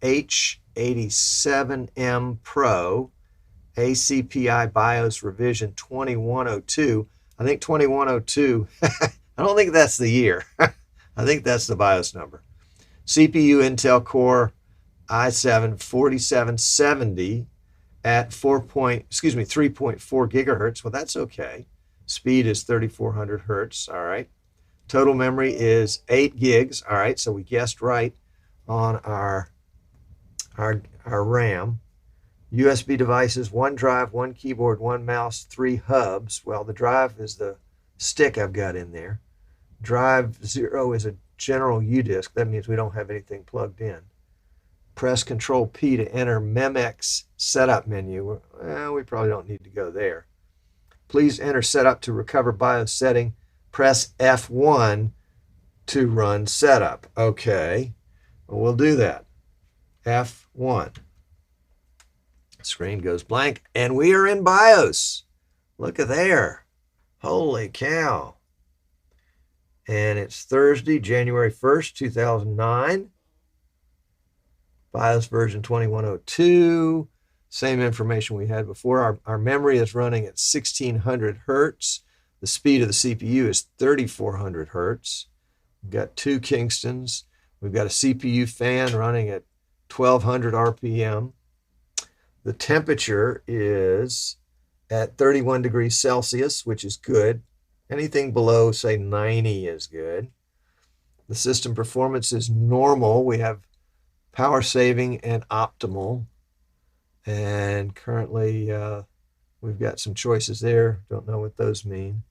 H87M Pro ACPI BIOS revision 2102. I think 2102, I don't think that's the year. I think that's the BIOS number. CPU Intel Core i7 4770 at 3.4 gigahertz. Well, that's okay. Speed is 3400 hertz. All right. Total memory is 8 gigs. All right. So we guessed right on our RAM. USB devices, 1 drive, 1 keyboard, 1 mouse, 3 hubs. Well, the drive is the stick I've got in there. Drive 0 is a general U-disk. That means we don't have anything plugged in. Press Control P to enter vMix setup menu. Well, we probably don't need to go there. Please enter setup to recover BIOS setting. Press F1 to run setup. Okay, well, we'll do that. F1. Screen goes blank, and we are in BIOS. Look at there. Holy cow. And it's Thursday, January 1st, 2009. BIOS version 2102. Same information we had before. Our memory is running at 1600 hertz. The speed of the CPU is 3400 hertz. We've got 2 Kingstons. We've got a CPU fan running at 1200 RPM. The temperature is at 31 degrees Celsius, which is good. Anything below, say, 90 is good. The system performance is normal. We have power saving and optimal. And currently, we've got some choices there. Don't know what those mean.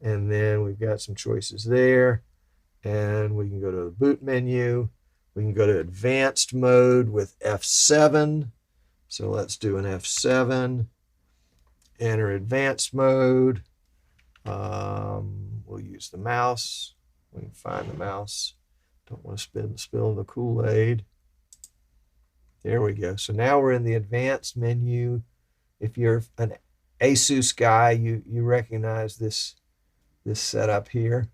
And then we've got some choices there. And we can go to the boot menu. We can go to advanced mode with F7. So let's do an F7. Enter advanced mode. We'll use the mouse. We can find the mouse. Don't want to spill the Kool-Aid. There we go. So now we're in the advanced menu. If you're an Asus guy, you recognize this setup here.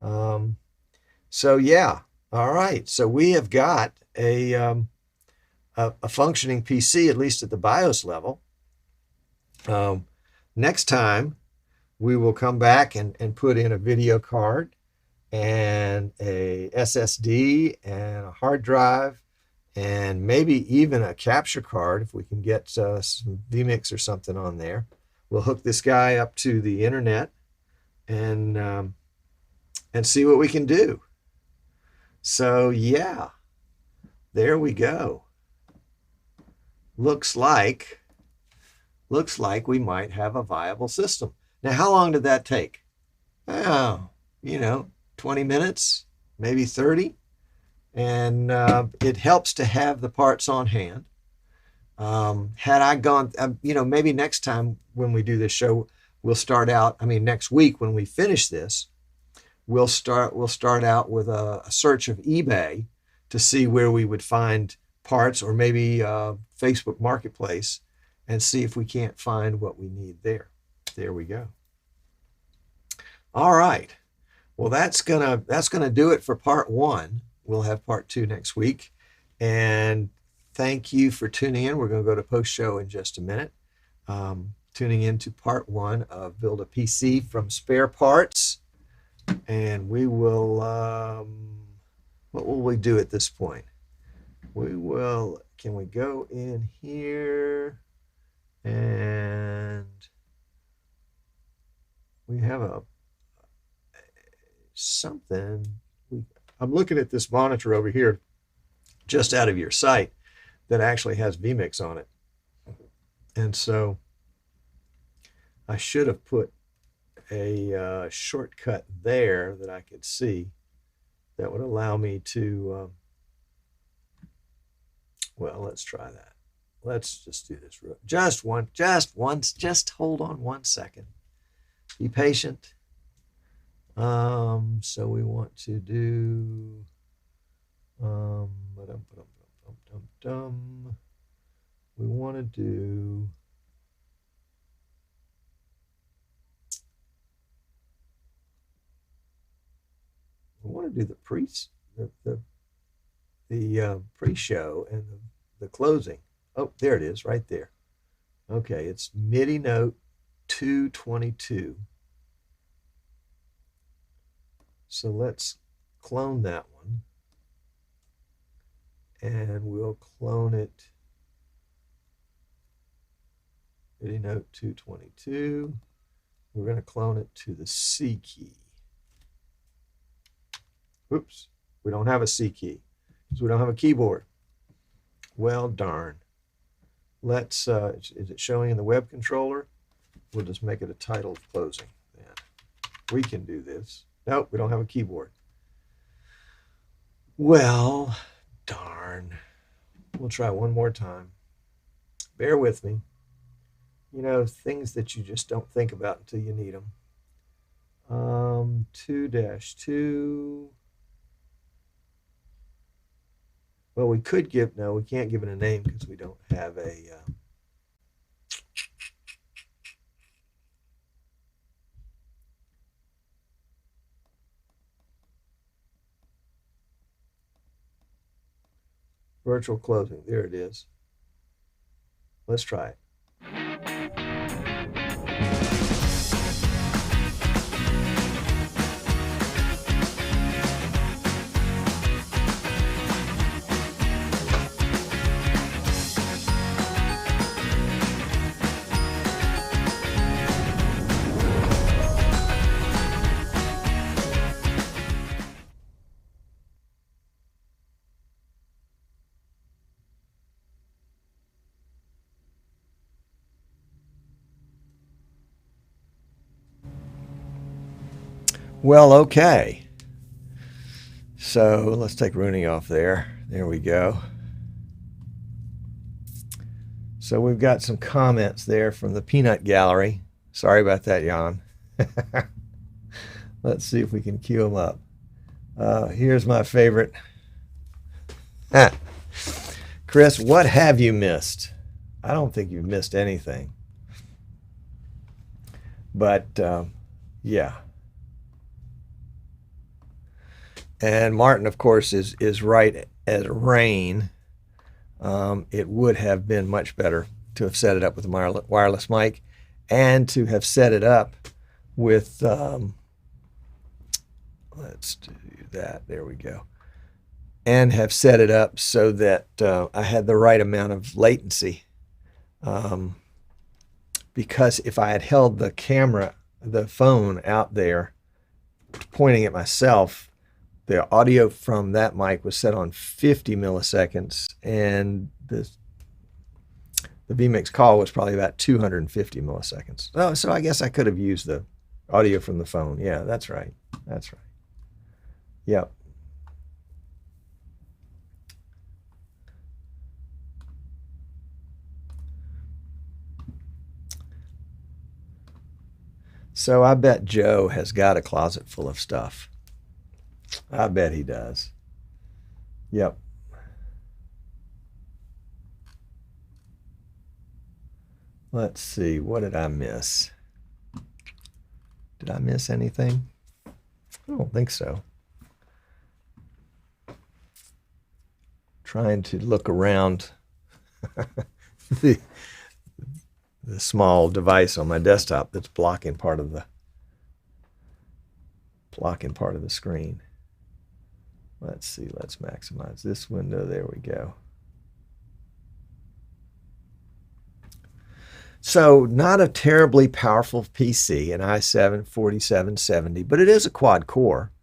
So yeah, all right. So we have got a functioning PC, at least at the BIOS level. Next time, we will come back and put in a video card and a SSD and a hard drive and maybe even a capture card if we can get some vMix or something on there. We'll hook this guy up to the internet and see what we can do. So yeah, there we go. looks like we might have a viable system. Now, how long did that take? Oh, 20 minutes, maybe 30. And it helps to have the parts on hand. Had I gone, maybe next time when we do this show, we'll start out, next week when we finish this, we'll start out with a search of eBay to see where we would find parts, or maybe Facebook Marketplace, and see if we can't find what we need there. There we go. All right. Well, that's gonna do it for part one. We'll have part two next week. And thank you for tuning in. We're going to go to post-show in just a minute. Tuning in to part one of Build a PC from Spare Parts. And we will, what will we do at this point? Can we go in here? And we have something. I'm looking at this monitor over here, just out of your sight, that actually has vMix on it. And so I should have put a shortcut there that I could see that would allow me to, well, let's try that. Let's just do this. Just hold on 1 second. Be patient. So we want to do, we want to do, the pre-show and the closing. Oh, there it is, right there. Okay, it's MIDI note 222. So let's clone that one, and we'll clone it. MIDI note 222. We're going to clone it to the C key. Oops, we don't have a C key because we don't have a keyboard. Well, darn. Let's, is it showing in the web controller? We'll just make it a title of closing. Yeah, we can do this. Nope, we don't have a keyboard. Well, darn. We'll try one more time. Bear with me. Things that you just don't think about until you need them. 2-2. Well, we could no, we can't give it a name because we don't have a, virtual closing. There it is. Let's try it. Well, okay. So let's take Rooney off there. There we go. So we've got some comments there from the Peanut Gallery. Sorry about that, Jan. Let's see if we can cue them up. Here's my favorite. Chris, what have you missed? I don't think you've missed anything. But, yeah. And Martin, of course, is right as rain. It would have been much better to have set it up with a wireless mic, and to have set it up with, let's do that. There we go. And have set it up so that I had the right amount of latency. Because if I had held the phone out there, pointing at myself, the audio from that mic was set on 50 milliseconds, and The vMix call was probably about 250 milliseconds. Oh, so I guess I could have used the audio from the phone. Yeah, that's right. That's right. Yep. So I bet Joe has got a closet full of stuff. I bet he does. Yep. Let's see. What did I miss? Did I miss anything? I don't think so. Trying to look around the small device on my desktop that's blocking part of the screen. Let's see. Let's maximize this window. There we go. So not a terribly powerful PC, an i7 4770, but it is a quad core.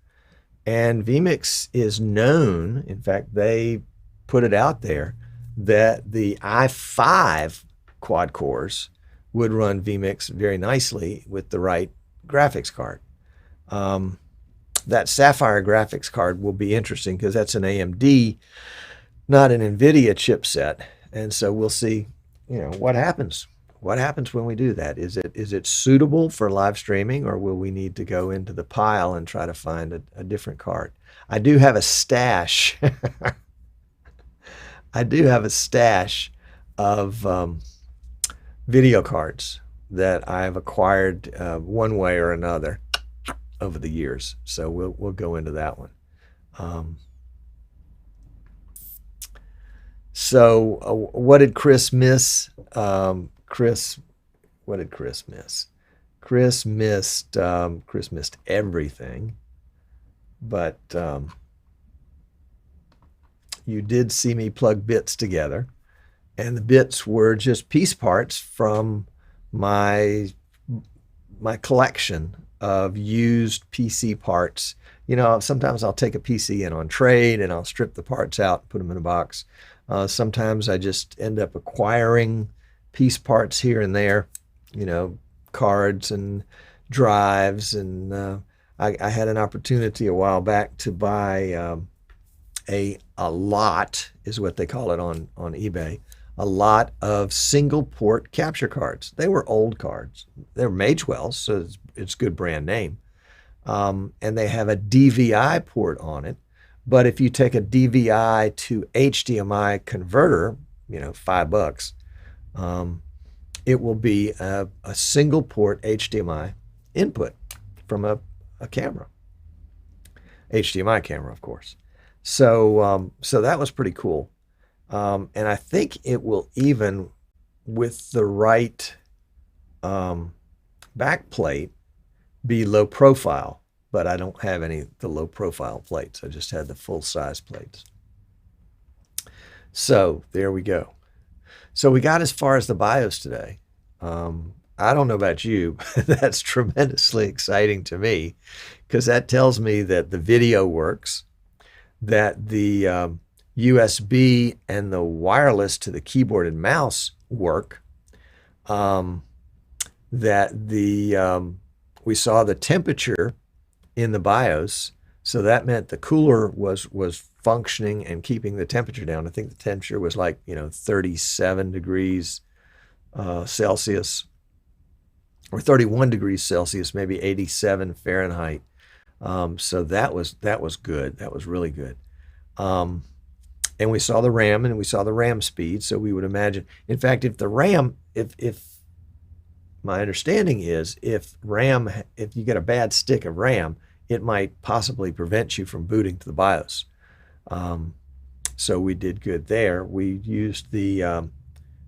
And vMix is known, in fact, they put it out there, that the i5 quad cores would run vMix very nicely with the right graphics card. That Sapphire graphics card will be interesting because that's an AMD, not an NVIDIA chipset. And so we'll see, what happens. What happens when we do that? Is it suitable for live streaming, or will we need to go into the pile and try to find a different card? I do have a stash. I do have a stash of video cards that I've acquired one way or another over the years. So we'll go into that one. So what did Chris miss? What did Chris miss? Chris missed everything, but you did see me plug bits together, and the bits were just piece parts from my collection of used PC parts. Sometimes I'll take a PC in on trade and I'll strip the parts out, put them in a box. Sometimes I just end up acquiring piece parts here and there, cards and drives. And I had an opportunity a while back to buy a lot, is what they call it on eBay, a lot of single port capture cards. They were old cards. They were Magewell, so it's good brand name. And they have a DVI port on it. But if you take a DVI to HDMI converter, $5, it will be a single port HDMI input from a camera, HDMI camera, of course. So that was pretty cool. And I think it will, even with the right backplate, be low profile, but I don't have any of the low profile plates. I just had the full size plates. So there we go. So we got as far as the BIOS today. I don't know about you, but that's tremendously exciting to me, because that tells me that the video works, that the USB and the wireless to the keyboard and mouse work, that we saw the temperature in the BIOS, so that meant the cooler was functioning and keeping the temperature down. I think the temperature was like 37 degrees Celsius, or 31 degrees Celsius, maybe 87 Fahrenheit. So that was good. That was really good. And we saw the RAM, and we saw the RAM speed. So we would imagine, in fact, if the RAM, if my understanding is, if you get a bad stick of RAM, it might possibly prevent you from booting to the BIOS. So we did good there. We used the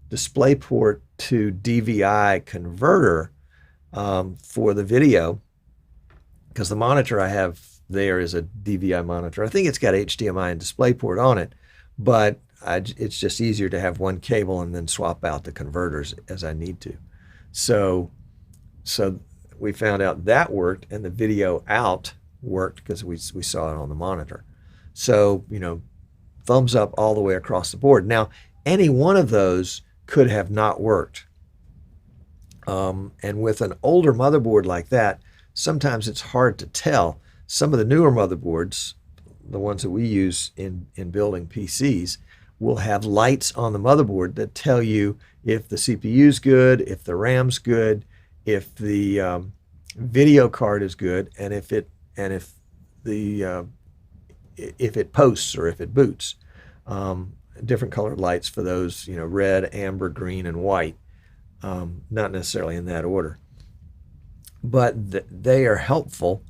DisplayPort to DVI converter for the video, because the monitor I have there is a DVI monitor. I think it's got HDMI and DisplayPort on it, but it's just easier to have one cable and then swap out the converters as I need to. So we found out that worked, and the video out worked because we saw it on the monitor. So, thumbs up all the way across the board. Now, any one of those could have not worked. And with an older motherboard like that, sometimes it's hard to tell. Some of the newer motherboards, the ones that we use in building PCs, will have lights on the motherboard that tell you if the CPU's good, if the RAM's good, if the video card is good, and if it posts or if it boots. Different colored lights for those, red, amber, green, and white. Not necessarily in that order, but they are helpful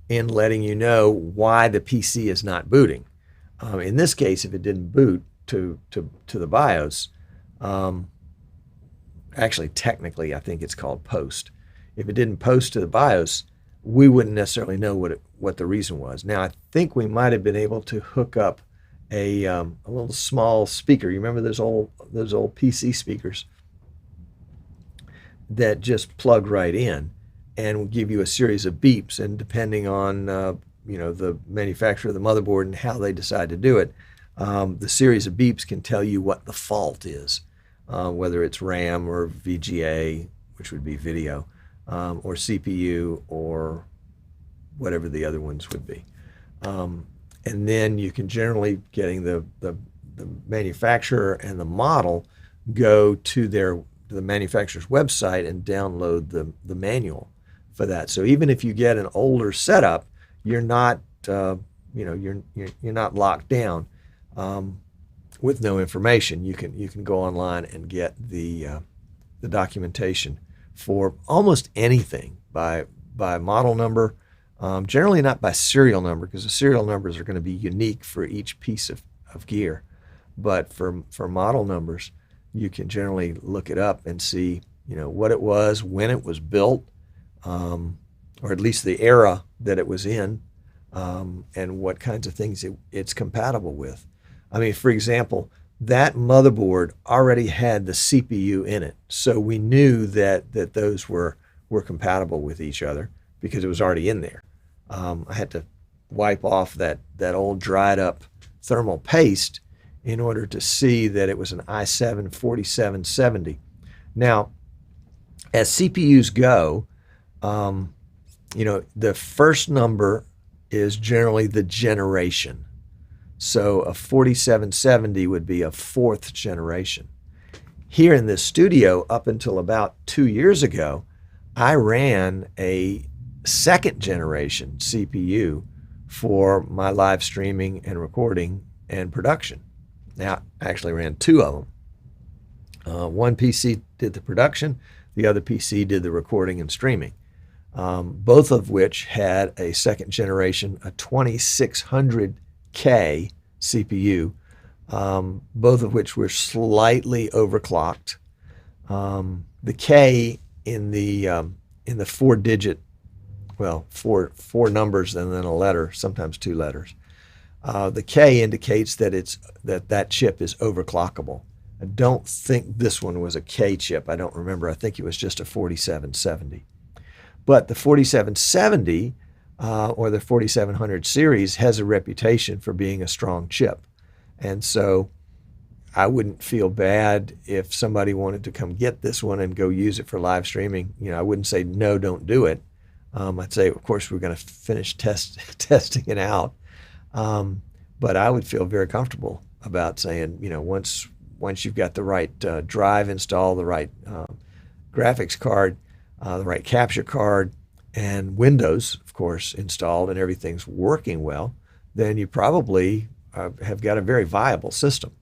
in letting you know why the PC is not booting. In this case, if it didn't boot to the BIOS, actually technically I think it's called post. If it didn't post to the BIOS, we wouldn't necessarily know what the reason was. Now I think we might have been able to hook up a little small speaker. You remember those old PC speakers that just plug right in and will give you a series of beeps, and depending on the manufacturer of the motherboard and how they decide to do it, the series of beeps can tell you what the fault is, whether it's RAM or VGA, which would be video, or CPU, or whatever the other ones would be. And then you can generally, getting the manufacturer and the model, go to the manufacturer's website and download the manual for that. So even if you get an older setup, you're not you're not locked down with no information. You can go online and get the documentation for almost anything by model number. Generally not by serial number, because the serial numbers are going to be unique for each piece of gear. But for model numbers, you can generally look it up and see, what it was, when it was built, or at least the era that it was in, and what kinds of things it's compatible with. I mean, for example, that motherboard already had the CPU in it, so we knew that those were compatible with each other because it was already in there. I had to wipe off that old dried up thermal paste in order to see that it was an i7 4770. Now, as CPUs go, the first number is generally the generation. So a 4770 would be a fourth generation. Here in this studio, up until about 2 years ago, I ran a second generation CPU for my live streaming and recording and production. Now, I actually ran two of them. One PC did the production, the other PC did the recording and streaming, both of which had a second generation, a 2600K CPU, both of which were slightly overclocked. The K in the four-digit, four numbers and then a letter, sometimes two letters. The K indicates that chip is overclockable. I don't think this one was a K chip. I don't remember. I think it was just a 4770. But the 4770 or the 4700 series has a reputation for being a strong chip. And so I wouldn't feel bad if somebody wanted to come get this one and go use it for live streaming. I wouldn't say, no, don't do it. I'd say, of course, we're going to finish testing it out. But I would feel very comfortable about saying, once you've got the right drive installed, the right graphics card, the right capture card, and Windows, of course, installed, and everything's working well, then you probably have got a very viable system.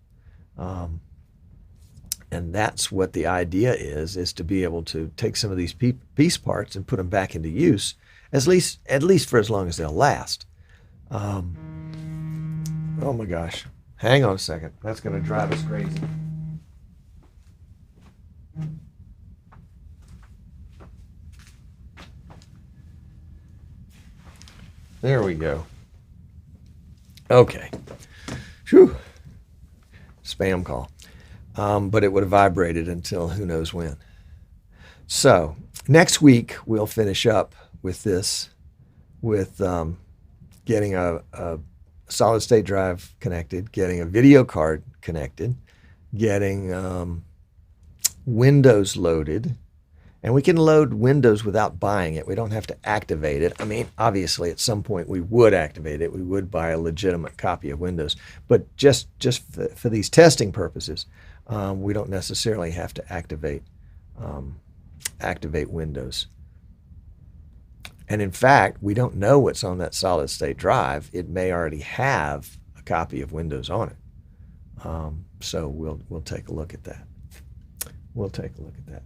And that's what the idea is to be able to take some of these piece parts and put them back into use, at least for as long as they'll last. Oh my gosh. Hang on a second. That's going to drive us crazy. There we go. Okay. Phew. Spam call. But it would have vibrated until who knows when. So next week we'll finish up with this, with getting a solid state drive connected, getting a video card connected, getting Windows loaded. And we can load Windows without buying it. We don't have to activate it. I mean, obviously, at some point we would activate it. We would buy a legitimate copy of Windows. But just for these testing purposes, we don't necessarily have to activate Windows. And in fact, we don't know what's on that solid state drive. It may already have a copy of Windows on it. So we'll take a look at that. We'll take a look at that.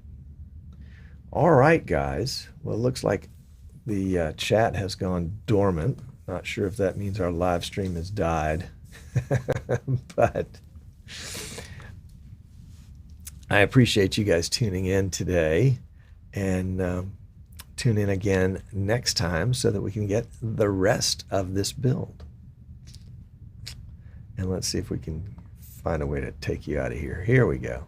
All right, guys. Well, it looks like the chat has gone dormant. Not sure if that means our live stream has died. But I appreciate you guys tuning in today. And tune in again next time so that we can get the rest of this build. And let's see if we can find a way to take you out of here. Here we go.